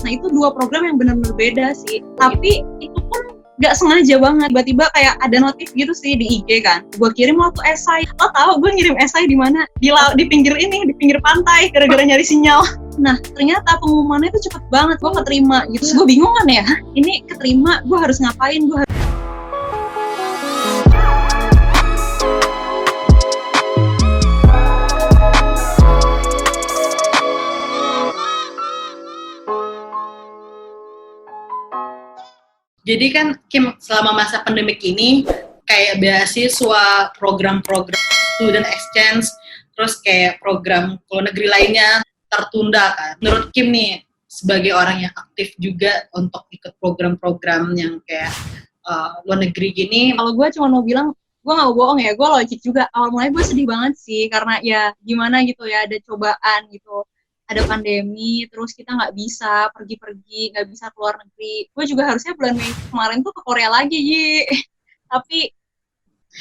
Nah itu 2 program yang benar-benar beda sih. Tapi itu pun nggak sengaja banget, tiba-tiba kayak ada notif gitu sih di IG kan. Gue kirim waktu esai. Lo tau gue ngirim esai di mana? Di pinggir ini, di pinggir pantai, gara-gara nyari sinyal. Nah ternyata pengumumannya itu cepet banget, gue keterima gitu. Terus gue bingung kan ya, ini keterima, gue harus ngapain? Jadi kan Kim, selama masa pandemik ini kayak beasiswa, program-program student exchange, terus kayak program luar negeri lainnya tertunda kan. Menurut Kim nih, sebagai orang yang aktif juga untuk ikut program-program yang kayak luar negeri gini. Kalau gue cuma mau bilang, gue gak mau bohong ya, gue logik juga. Awal mulanya gue sedih banget sih, karena ya gimana gitu ya, ada cobaan gitu. Ada pandemi, terus kita nggak bisa pergi-pergi, nggak bisa keluar negeri. Gue juga harusnya bulan Mei kemarin tuh ke Korea lagi, Ji. Tapi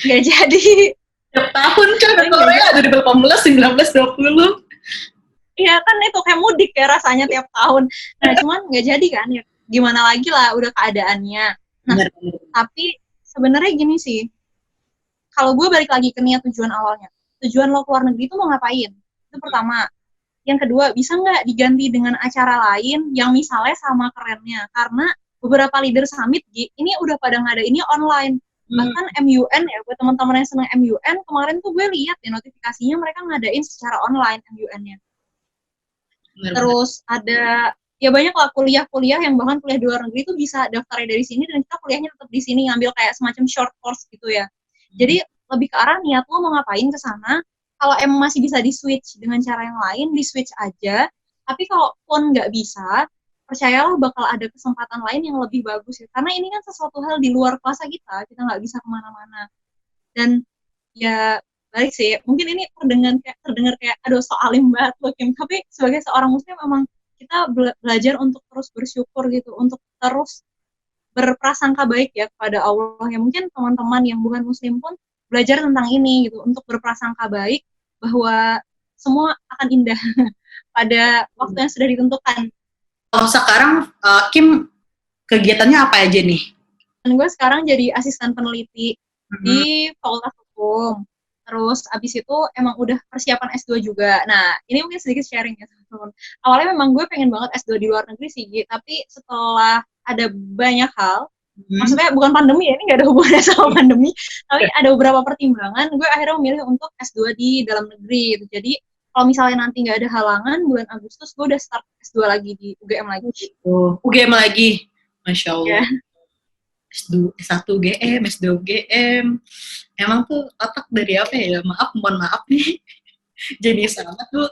nggak jadi. Tiap tahun kan ke Korea, 2018, 19, 20. Iya kan itu kayak mudik ya rasanya tiap tahun. Nah cuman nggak jadi kan, ya gimana lagi lah udah keadaannya. Nah tapi sebenarnya gini sih, kalau gue balik lagi ke niat tujuan awalnya. Tujuan lo keluar negeri itu mau ngapain? Itu pertama. Yang kedua, bisa nggak diganti dengan acara lain yang misalnya sama kerennya? Karena beberapa leader summit, ini udah pada ngadainnya online. Bahkan MUN ya, buat teman-teman yang seneng MUN, kemarin tuh gue lihat ya notifikasinya mereka ngadain secara online MUN-nya. Terus ada, ya banyak lah kuliah-kuliah yang bahkan kuliah di luar negeri itu bisa daftarnya dari sini, dan kita kuliahnya tetap di sini, ngambil kayak semacam short course gitu ya. Jadi lebih ke arah niat lo mau ngapain ke sana. Kalau emang masih bisa di-switch dengan cara yang lain, di-switch aja. Tapi kalau pun nggak bisa, percayalah bakal ada kesempatan lain yang lebih bagus ya. Karena ini kan sesuatu hal di luar kuasa kita nggak bisa kemana-mana. Dan ya balik sih, mungkin ini terdengar kayak aduh so alim banget loh Kim. Tapi sebagai seorang muslim memang kita belajar untuk terus bersyukur gitu, untuk terus berprasangka baik ya kepada Allah. Ya mungkin teman-teman yang bukan muslim pun belajar tentang ini gitu, untuk berprasangka baik bahwa semua akan indah pada waktu yang sudah ditentukan. Kalau sekarang Kim kegiatannya apa aja nih? Dan gue sekarang jadi asisten peneliti di Fakultas Hukum. Terus abis itu emang udah persiapan S2 juga. Nah, ini mungkin sedikit sharing ya teman-teman. Awalnya memang gue pengen banget S2 di luar negeri sih, tapi setelah ada banyak hal, maksudnya bukan pandemi ya, ini nggak ada hubungannya sama pandemi, tapi ada beberapa pertimbangan, gue akhirnya memilih untuk S2 di dalam negeri gitu. Jadi kalau misalnya nanti nggak ada halangan, bulan Agustus gue udah start S2 lagi di UGM lagi. UGM lagi, Masya Allah. Yeah. S2, S1 UGM, S2 UGM. Emang tuh otak dari apa ya? Mohon maaf nih. Jadi sangat tuh.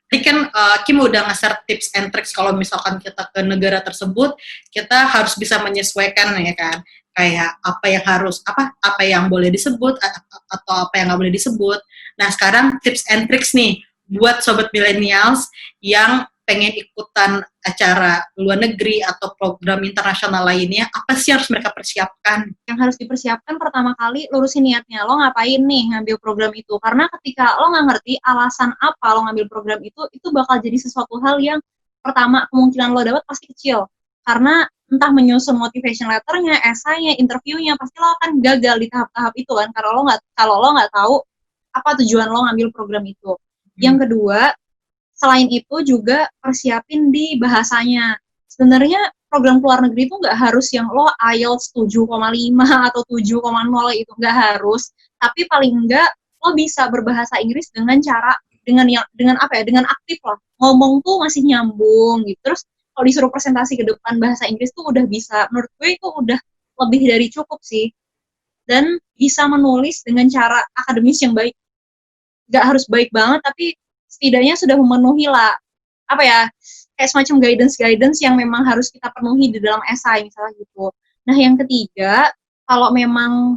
Tadi kan Kim udah nge-share tips and tricks kalau misalkan kita ke negara tersebut, kita harus bisa menyesuaikan ya kan. Kayak apa yang boleh disebut atau apa yang nggak boleh disebut. Nah sekarang tips and tricks nih buat sobat millennials yang pengen ikutan acara luar negeri atau program internasional lainnya, apa sih harus mereka persiapkan? Yang harus dipersiapkan pertama kali, lurusin niatnya. Lo ngapain nih ngambil program itu? Karena ketika lo nggak ngerti alasan apa lo ngambil program itu bakal jadi sesuatu hal yang pertama kemungkinan lo dapat pasti kecil. Karena entah menyusun motivation letternya, esainya, interviewnya, pasti lo akan gagal di tahap-tahap itu kan. Kalau lo nggak tahu apa tujuan lo ngambil program itu. Yang kedua, selain itu juga persiapin di bahasanya. Sebenarnya program luar negeri itu nggak harus yang lo IELTS 7,5 atau 7,0 itu, nggak harus. Tapi paling nggak lo bisa berbahasa Inggris dengan aktif lah. Ngomong tuh masih nyambung gitu. Terus kalau disuruh presentasi ke depan bahasa Inggris tuh udah bisa. Menurut gue itu udah lebih dari cukup sih. Dan bisa menulis dengan cara akademis yang baik. Nggak harus baik banget, tapi setidaknya sudah memenuhi lah, kayak semacam guidance yang memang harus kita penuhi di dalam esai misalnya gitu. Nah yang ketiga, kalau memang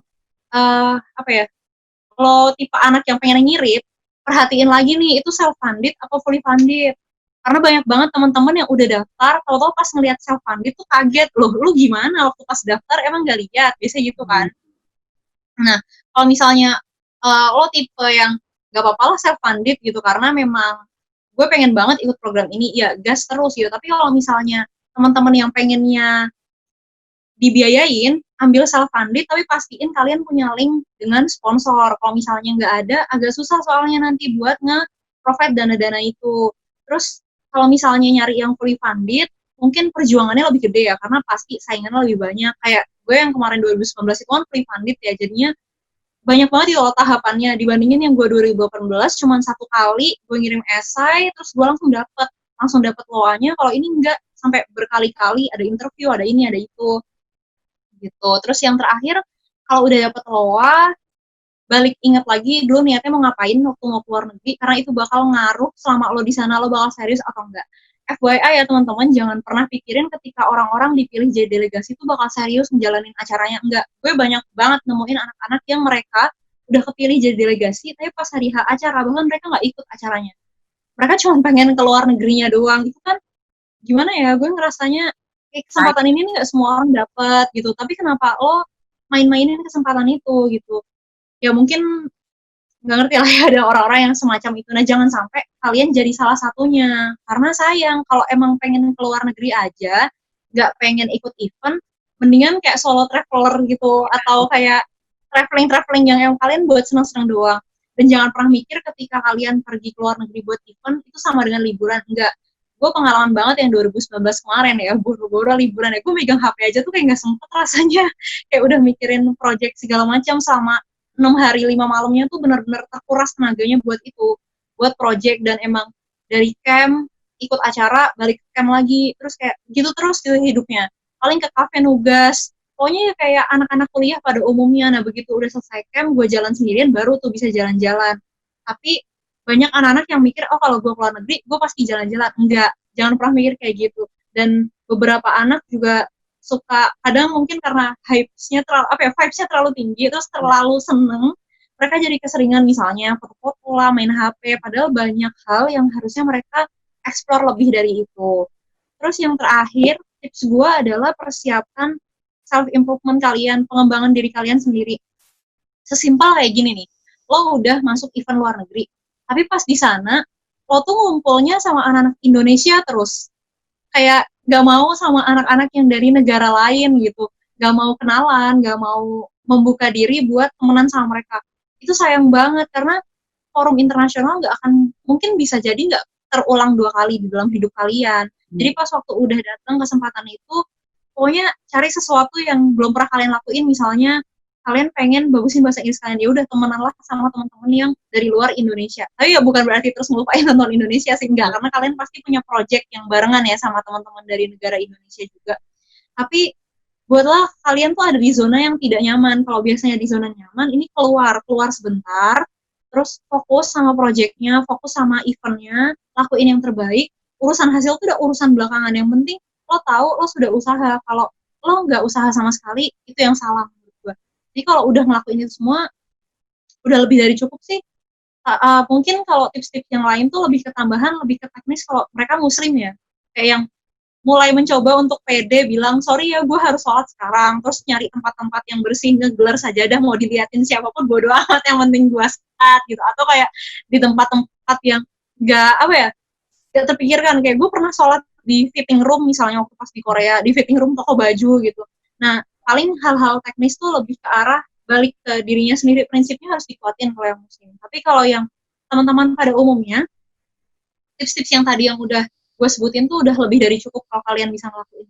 lo tipe anak yang pengen ngirit, perhatiin lagi nih itu self-funded atau fully funded. Karena banyak banget teman-teman yang udah daftar, tahu-tahu pas ngeliat self-funded tuh kaget, lu gimana waktu pas daftar emang gak lihat, biasanya gitu kan. Nah kalau misalnya lo tipe yang gak apa-apa lah self-funded gitu, karena memang gue pengen banget ikut program ini, ya gas terus gitu. Tapi kalau misalnya teman-teman yang pengennya dibiayain, ambil self-funded, tapi pastiin kalian punya link dengan sponsor. Kalau misalnya nggak ada, agak susah soalnya nanti buat nge-provide dana-dana itu. Terus, kalau misalnya nyari yang fully funded, mungkin perjuangannya lebih gede ya, karena pasti saingannya lebih banyak. Kayak gue yang kemarin 2019 itu kan fully funded ya, jadinya banyak banget ya tahapannya, dibandingin yang gue 2018, cuman satu kali gue ngirim esai, terus gue langsung dapet loanya. Kalau ini enggak, sampai berkali-kali, ada interview, ada ini, ada itu gitu. Terus yang terakhir, kalau udah dapet LOA, balik ingat lagi dulu niatnya mau ngapain waktu mau keluar negeri, karena itu bakal ngaruh selama lo di sana lo bakal serius atau enggak. FYI ya teman-teman, jangan pernah pikirin ketika orang-orang dipilih jadi delegasi itu bakal serius menjalanin acaranya. Enggak, gue banyak banget nemuin anak-anak yang mereka udah kepilih jadi delegasi, tapi pas hari acara bahkan mereka nggak ikut acaranya. Mereka cuma pengen keluar negerinya doang. Itu kan gimana ya, gue ngerasanya kesempatan ini nggak semua orang dapat gitu, tapi kenapa lo main-mainin kesempatan itu gitu. Ya mungkin nggak ngerti lah ya, ada orang-orang yang semacam itu. Nah, jangan sampai kalian jadi salah satunya, karena sayang. Kalau emang pengen keluar negeri aja, nggak pengen ikut event, mendingan kayak solo traveler gitu, atau kayak traveling yang kalian buat senang-senang doang. Dan jangan pernah mikir ketika kalian pergi keluar negeri buat event itu sama dengan liburan. Enggak. Gue pengalaman banget yang 2019 kemarin ya, buru-buru liburan ya, gue megang HP aja tuh kayak nggak sempet rasanya, kayak udah mikirin project segala macam selama 6 hari 5 malamnya tuh benar-benar terkuras tenaganya buat itu, buat project. Dan emang dari camp, ikut acara, balik ke camp lagi, terus kayak gitu terus gitu hidupnya. Paling ke kafe nugas, pokoknya kayak anak-anak kuliah pada umumnya. Nah, begitu udah selesai camp, gue jalan sendirian, baru tuh bisa jalan-jalan. Tapi banyak anak-anak yang mikir, oh kalau gue keluar negeri, gue pasti jalan-jalan. Enggak, jangan pernah mikir kayak gitu. Dan beberapa anak juga suka, kadang mungkin karena hype-nya terlalu, vibes-nya terlalu tinggi, terus terlalu seneng, mereka jadi keseringan misalnya foto-foto lah, main HP, padahal banyak hal yang harusnya mereka explore lebih dari itu. Terus yang terakhir, tips gue adalah persiapkan self-improvement kalian, pengembangan diri kalian sendiri. Sesimpel kayak gini nih, lo udah masuk event luar negeri, tapi pas di sana, lo tuh ngumpulnya sama anak-anak Indonesia terus. Kayak gak mau sama anak-anak yang dari negara lain gitu. Gak mau kenalan, gak mau membuka diri buat temenan sama mereka. Itu sayang banget, karena forum internasional gak akan, mungkin bisa jadi gak terulang 2 kali di dalam hidup kalian. Jadi pas waktu udah datang kesempatan itu, pokoknya cari sesuatu yang belum pernah kalian lakuin. Misalnya kalian pengen bagusin bahasa Inggris kalian, ya udah temenan lah sama teman-teman yang dari luar Indonesia. Tapi ya bukan berarti terus ngelupain nonton Indonesia sih, enggak, karena kalian pasti punya project yang barengan ya sama teman-teman dari negara Indonesia juga. Tapi buatlah kalian tuh ada di zona yang tidak nyaman. Kalau biasanya di zona nyaman, ini keluar sebentar, terus fokus sama projectnya, fokus sama eventnya, lakuin yang terbaik. Urusan hasil tuh udah urusan belakangan. Yang penting lo tahu lo sudah usaha. Kalau lo nggak usaha sama sekali, itu yang salah. Jadi kalau udah ngelakuin itu semua, udah lebih dari cukup sih. Mungkin kalau tips-tips yang lain tuh lebih ke tambahan, lebih ke teknis kalau mereka muslim ya. Kayak yang mulai mencoba untuk pede, bilang, sorry ya gue harus sholat sekarang, terus nyari tempat-tempat yang bersih, ngegelar sajadah, mau diliatin siapapun, bodo amat, yang penting gue sholat gitu. Atau kayak di tempat-tempat yang gak terpikirkan. Kayak gue pernah sholat di fitting room misalnya waktu pas di Korea, di fitting room toko baju gitu. Nah, paling hal-hal teknis tuh lebih ke arah balik ke dirinya sendiri, prinsipnya harus dikuatin kalau yang muslim. Tapi kalau yang teman-teman pada umumnya, tips-tips yang tadi yang udah gue sebutin tuh udah lebih dari cukup kalau kalian bisa ngelakuin.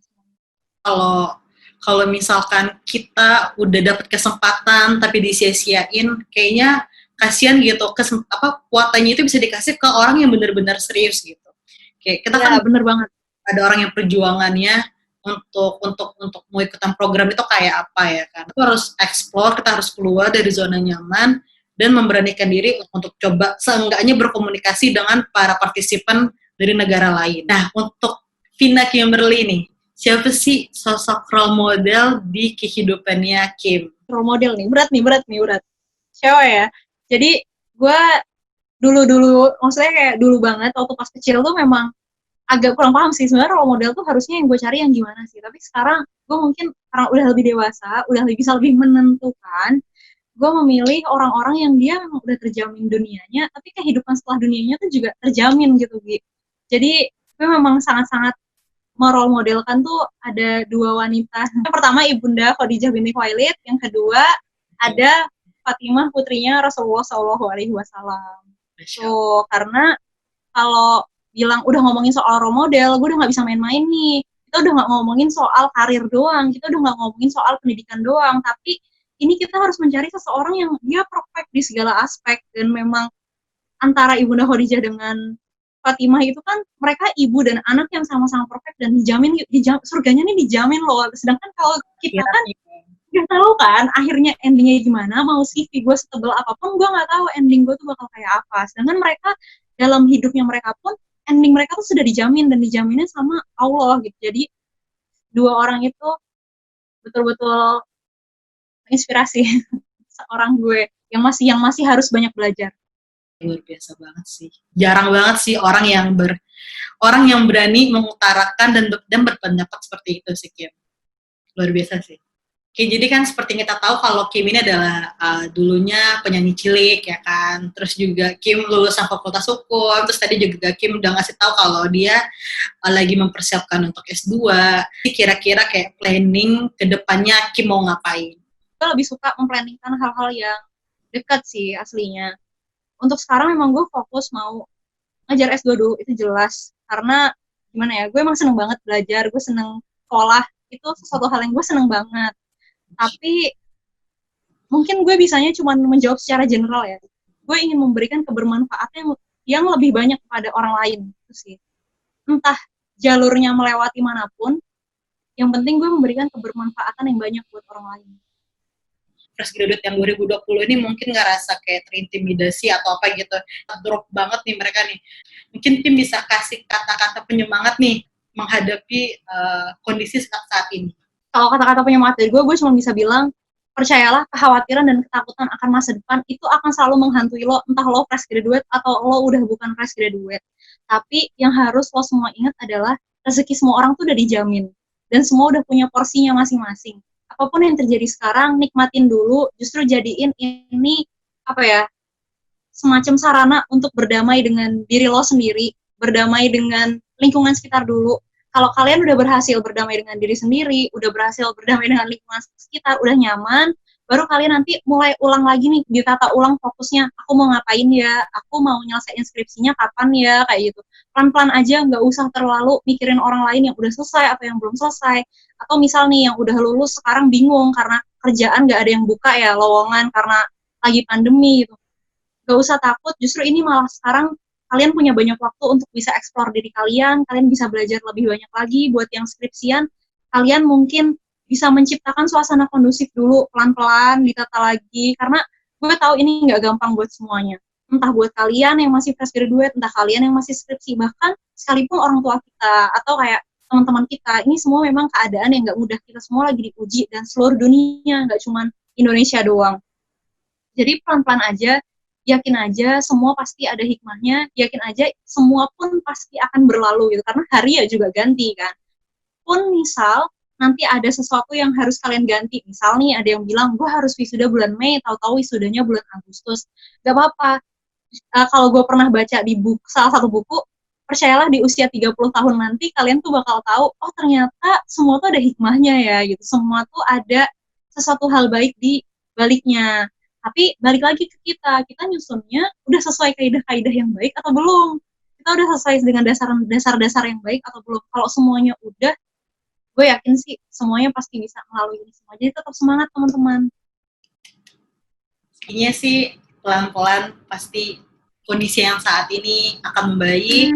Kalau misalkan kita udah dapet kesempatan tapi disia-siain, kayaknya kasihan gitu. Kuotanya itu bisa dikasih ke orang yang benar-benar serius gitu. Kayak kita kan bener banget. Ada orang yang perjuangannya untuk mau ikutan program itu kayak apa ya kan. Kita harus explore, kita harus keluar dari zona nyaman dan memberanikan diri untuk coba seenggaknya berkomunikasi dengan para partisipan dari negara lain. Nah, untuk Vina Kimberly nih, siapa sih sosok role model di kehidupannya Kim? Role model nih, berat. Siapa ya? Jadi, gue dulu, maksudnya kayak dulu banget, waktu pas kecil tuh memang agak kurang paham sih sebenarnya role model tuh harusnya yang gue cari yang gimana sih. Tapi sekarang gue mungkin karena udah lebih dewasa, udah bisa lebih menentukan, gue memilih orang-orang yang dia memang udah terjamin dunianya, tapi kehidupan setelah dunianya tuh juga terjamin gitu, Gi. Jadi gue memang sangat-sangat merole modelkan tuh ada dua wanita. Yang pertama Ibunda Khadijah binti Khuwailid, yang kedua ada Fatimah putrinya Rasulullah Shallallahu Alaihi Wasallam. So karena kalau bilang udah ngomongin soal role model, gue udah nggak bisa main-main nih. Kita udah nggak ngomongin soal karir doang, kita udah nggak ngomongin soal pendidikan doang, tapi ini kita harus mencari seseorang yang dia perfect di segala aspek. Dan memang antara Ibunda Khadijah dengan Fatimah itu kan mereka ibu dan anak yang sama-sama perfect dan dijamin surganya nih dijamin loh. Sedangkan kalau kita kan nggak tahu kan akhirnya endingnya gimana, mau CV gue setebal apapun gue nggak tahu ending gue tuh bakal kayak apa. Sedangkan mereka dalam hidupnya mereka pun ending mereka tuh sudah dijamin dan dijaminnya sama Allah gitu. Jadi dua orang itu betul-betul inspirasi seorang gue yang masih harus banyak belajar. Luar biasa banget sih. Jarang banget sih orang yang berani mengutarakan dan berpendapat seperti itu sih, Kim. Luar biasa sih. Oke, jadi kan seperti kita tahu kalau Kim ini adalah dulunya penyanyi cilik ya kan. Terus juga Kim lulusan Fakultas Hukum. Terus tadi juga Kim udah ngasih tahu kalau dia lagi mempersiapkan untuk S2. Kira-kira kayak planning ke depannya Kim mau ngapain? Gue lebih suka memplanningkan hal-hal yang dekat sih aslinya. Untuk sekarang memang gue fokus mau ngajar S2 dulu, itu jelas. Karena gimana ya, gue emang seneng banget belajar, gue seneng sekolah. Itu sesuatu hal yang gue seneng banget. Tapi mungkin gue bisanya cuma menjawab secara general ya. Gue ingin memberikan kebermanfaatan yang lebih banyak kepada orang lain. Itu sih. Entah jalurnya melewati manapun, yang penting gue memberikan kebermanfaatan yang banyak buat orang lain. Fresh graduate yang 2020 ini mungkin ngerasa kayak terintimidasi atau apa gitu. Drop banget nih mereka nih. Mungkin Kim bisa kasih kata-kata penyemangat nih menghadapi kondisi saat ini. Kalau kata-kata penyemangat dari gue cuma bisa bilang, percayalah kekhawatiran dan ketakutan akan masa depan itu akan selalu menghantui lo, entah lo fresh graduate atau lo udah bukan fresh graduate. Tapi yang harus lo semua ingat adalah rezeki semua orang tuh udah dijamin. Dan semua udah punya porsinya masing-masing. Apapun yang terjadi sekarang, nikmatin dulu, justru jadiin ini, semacam sarana untuk berdamai dengan diri lo sendiri, berdamai dengan lingkungan sekitar dulu. Kalau kalian udah berhasil berdamai dengan diri sendiri, udah berhasil berdamai dengan lingkungan sekitar, udah nyaman, baru kalian nanti mulai ulang lagi nih, ditata ulang fokusnya, aku mau ngapain ya, aku mau nyelesain skripsinya kapan ya, kayak gitu. Pelan-pelan aja, nggak usah terlalu mikirin orang lain yang udah selesai atau yang belum selesai. Atau misal nih yang udah lulus sekarang bingung karena kerjaan nggak ada yang buka ya, lowongan karena lagi pandemi gitu. Nggak usah takut, justru ini malah sekarang kalian punya banyak waktu untuk bisa eksplor diri kalian bisa belajar lebih banyak lagi. Buat yang skripsian, kalian mungkin bisa menciptakan suasana kondusif dulu, pelan-pelan, ditata lagi, karena gue tahu ini nggak gampang buat semuanya. Entah buat kalian yang masih fresh graduate, entah kalian yang masih skripsi, bahkan sekalipun orang tua kita, atau kayak teman-teman kita, ini semua memang keadaan yang nggak mudah, kita semua lagi diuji, dan seluruh dunia, nggak cuma Indonesia doang. Jadi pelan-pelan aja, yakin aja semua pasti ada hikmahnya, yakin aja semua pun pasti akan berlalu gitu, karena hari ya juga ganti kan. Pun misal nanti ada sesuatu yang harus kalian ganti, misal nih ada yang bilang gue harus wisuda bulan Mei, tahu-tahu wisudanya bulan Agustus, gak apa-apa. Kalau gue pernah baca di salah satu buku, percayalah di usia 30 tahun nanti kalian tuh bakal tahu, oh ternyata semua tuh ada hikmahnya ya gitu, semua tuh ada sesuatu hal baik di baliknya. Tapi balik lagi ke kita nyusunnya udah sesuai kaidah-kaidah yang baik atau belum? Kita udah sesuai dengan dasar-dasar yang baik atau belum? Kalau semuanya udah, gue yakin sih semuanya pasti bisa melalui ini semua. Jadi tetap semangat teman-teman. Intinya sih pelan-pelan pasti kondisi yang saat ini akan membaik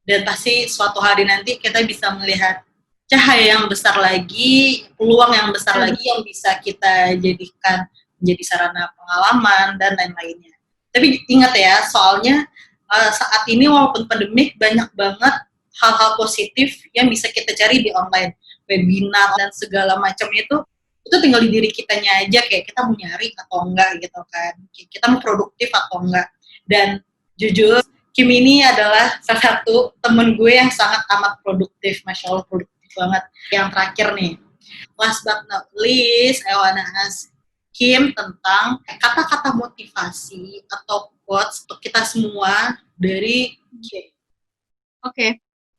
dan pasti suatu hari nanti kita bisa melihat cahaya yang besar lagi, peluang yang besar lagi yang bisa kita jadikan menjadi sarana pengalaman dan lain-lainnya. Tapi ingat ya, soalnya saat ini walaupun pandemik banyak banget hal-hal positif yang bisa kita cari di online, webinar dan segala macam itu tinggal di diri kitanya aja, kayak kita mau nyari atau enggak gitu kan, kita mau produktif atau enggak. Dan jujur Kim ini adalah salah satu temen gue yang sangat amat produktif, Masya Allah produktif banget. Yang terakhir nih, last but not least, I wanna ask Kim tentang kata-kata motivasi atau quotes untuk kita semua dari Kim. Oke.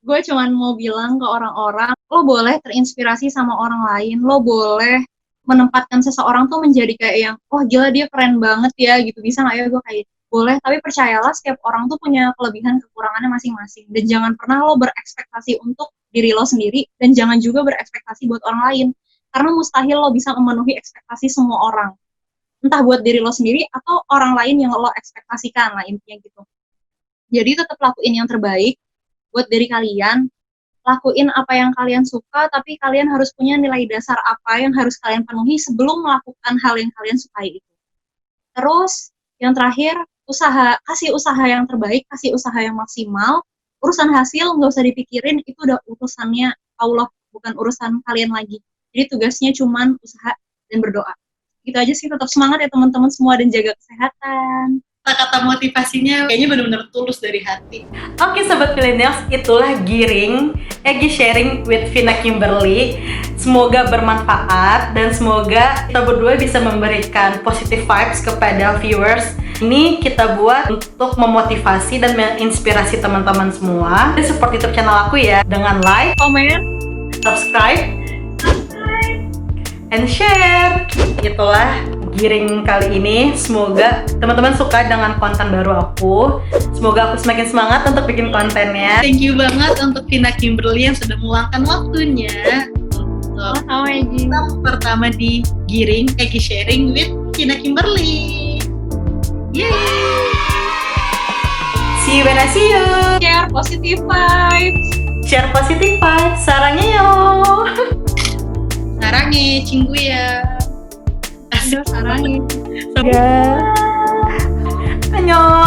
gue cuman mau bilang ke orang-orang, lo boleh terinspirasi sama orang lain, lo boleh menempatkan seseorang tuh menjadi kayak yang, oh gila dia keren banget ya gitu, bisa nggak ya gue kayak gitu. Boleh, tapi percayalah setiap orang tuh punya kelebihan kekurangannya masing-masing, dan jangan pernah lo berekspektasi untuk diri lo sendiri, dan jangan juga berekspektasi buat orang lain, karena mustahil lo bisa memenuhi ekspektasi semua orang, entah buat diri lo sendiri atau orang lain yang lo ekspektasikan lah, intinya gitu. Jadi tetap lakuin yang terbaik buat diri kalian, lakuin apa yang kalian suka, tapi kalian harus punya nilai dasar apa yang harus kalian penuhi sebelum melakukan hal yang kalian sukai itu. Terus, yang terakhir, kasih usaha yang terbaik, kasih usaha yang maksimal. Urusan hasil nggak usah dipikirin, itu udah urusannya Allah, bukan urusan kalian lagi. Jadi tugasnya cuman usaha dan berdoa. Gitu aja sih, tetap semangat ya teman-teman semua dan jaga kesehatan. Kata-kata motivasinya kayaknya benar-benar tulus dari hati. Oke Sobat Millennials, itulah Giring Egi Sharing with Vina Kimberly. Semoga bermanfaat dan semoga kita berdua bisa memberikan positive vibes kepada viewers. Ini kita buat untuk memotivasi dan menginspirasi teman-teman semua. Dan support YouTube channel aku ya dengan like, Komen, subscribe, and share. Itulah Giring kali ini. Semoga teman-teman suka dengan konten baru aku. Semoga aku semakin semangat untuk bikin kontennya. Thank you banget untuk Vina Kimberly yang sudah meluangkan waktunya untuk pertama di Giring Egi Sharing with Vina Kimberly. Yay! See you when I see you. share positive vibes. Share positive vibes. Sarangnya yo. Sarangnya, cingguya. Aduh, sarangnya. Ya. Annyeong.